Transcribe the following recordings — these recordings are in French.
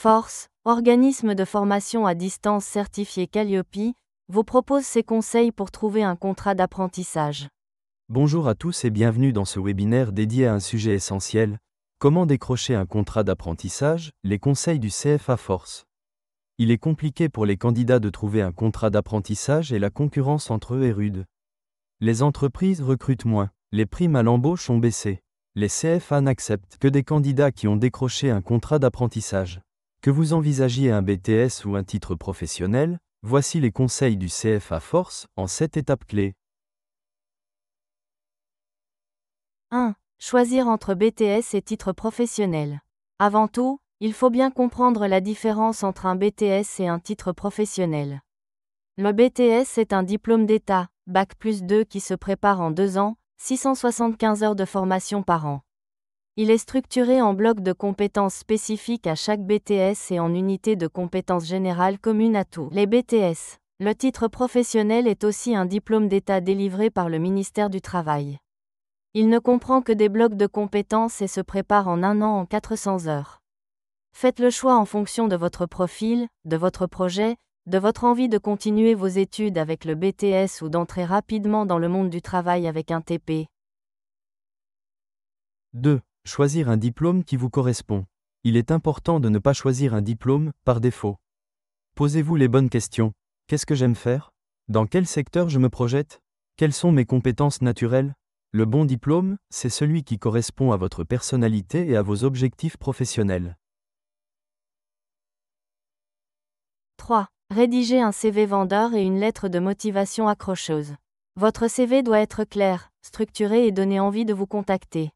Force, organisme de formation à distance certifié Calliope, vous propose ses conseils pour trouver un contrat d'apprentissage. Bonjour à tous et bienvenue dans ce webinaire dédié à un sujet essentiel, comment décrocher un contrat d'apprentissage, les conseils du CFA Force. Il est compliqué pour les candidats de trouver un contrat d'apprentissage et la concurrence entre eux est rude. Les entreprises recrutent moins, les primes à l'embauche ont baissé. Les CFA n'acceptent que des candidats qui ont décroché un contrat d'apprentissage. Que vous envisagiez un BTS ou un titre professionnel, voici les conseils du CFA Force en 7 étapes clés. 1. Choisir entre BTS et titre professionnel. Avant tout, il faut bien comprendre la différence entre un BTS et un titre professionnel. Le BTS est un diplôme d'État, Bac+2 qui se prépare en 2 ans, 675 heures de formation par an. Il est structuré en blocs de compétences spécifiques à chaque BTS et en unités de compétences générales communes à tous les BTS. Le titre professionnel est aussi un diplôme d'État délivré par le ministère du Travail. Il ne comprend que des blocs de compétences et se prépare en 1 an en 400 heures. Faites le choix en fonction de votre profil, de votre projet, de votre envie de continuer vos études avec le BTS ou d'entrer rapidement dans le monde du travail avec un TP. 2. Choisir un diplôme qui vous correspond. Il est important de ne pas choisir un diplôme par défaut. Posez-vous les bonnes questions. Qu'est-ce que j'aime faire? Dans quel secteur je me projette? Quelles sont mes compétences naturelles? Le bon diplôme, c'est celui qui correspond à votre personnalité et à vos objectifs professionnels. 3. Rédiger un CV vendeur et une lettre de motivation accrocheuse. Votre CV doit être clair, structuré et donner envie de vous contacter.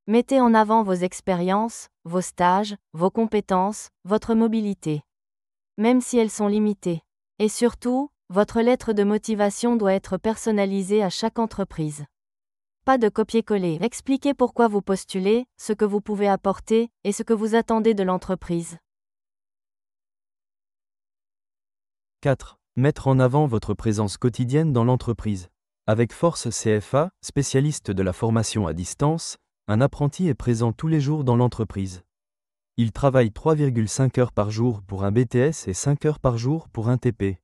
Mettez en avant vos expériences, vos stages, vos compétences, votre mobilité. Même si elles sont limitées. Et surtout, votre lettre de motivation doit être personnalisée à chaque entreprise. Pas de copier-coller. Expliquez pourquoi vous postulez, ce que vous pouvez apporter, et ce que vous attendez de l'entreprise. 4. Mettre en avant votre présence quotidienne dans l'entreprise. Avec Force CFA, spécialiste de la formation à distance, un apprenti est présent tous les jours dans l'entreprise. Il travaille 3,5 heures par jour pour un BTS et 5 heures par jour pour un TP.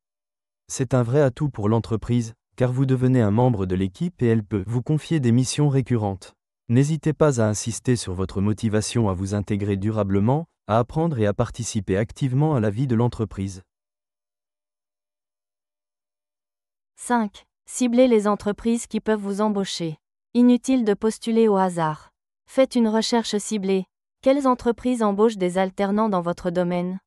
C'est un vrai atout pour l'entreprise, car vous devenez un membre de l'équipe et elle peut vous confier des missions récurrentes. N'hésitez pas à insister sur votre motivation à vous intégrer durablement, à apprendre et à participer activement à la vie de l'entreprise. 5. Ciblez les entreprises qui peuvent vous embaucher. Inutile de postuler au hasard. Faites une recherche ciblée. Quelles entreprises embauchent des alternants dans votre domaine?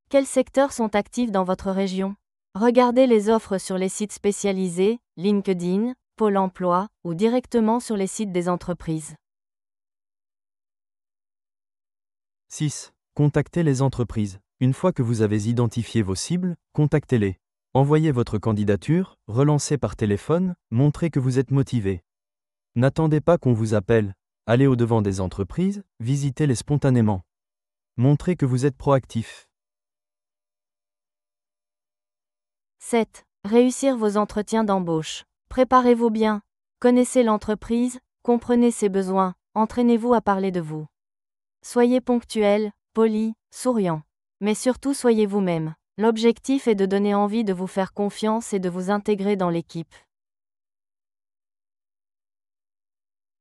Quels secteurs sont actifs dans votre région? Regardez les offres sur les sites spécialisés, LinkedIn, Pôle emploi, ou directement sur les sites des entreprises. 6. Contactez les entreprises. Une fois que vous avez identifié vos cibles, contactez-les. Envoyez votre candidature, relancez par téléphone, montrez que vous êtes motivé. N'attendez pas qu'on vous appelle. Allez au-devant des entreprises, visitez-les spontanément. Montrez que vous êtes proactif. 7. Réussir vos entretiens d'embauche. Préparez-vous bien. Connaissez l'entreprise, comprenez ses besoins, entraînez-vous à parler de vous. Soyez ponctuel, poli, souriant. Mais surtout soyez vous-même. L'objectif est de donner envie de vous faire confiance et de vous intégrer dans l'équipe.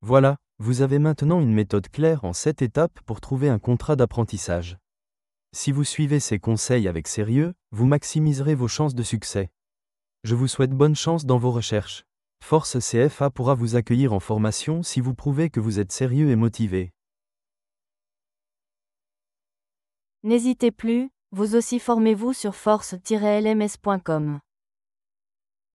Voilà, vous avez maintenant une méthode claire en 7 étapes pour trouver un contrat d'apprentissage. Si vous suivez ces conseils avec sérieux, vous maximiserez vos chances de succès. Je vous souhaite bonne chance dans vos recherches. Force CFA pourra vous accueillir en formation si vous prouvez que vous êtes sérieux et motivé. N'hésitez plus, vous aussi formez-vous sur force-lms.com.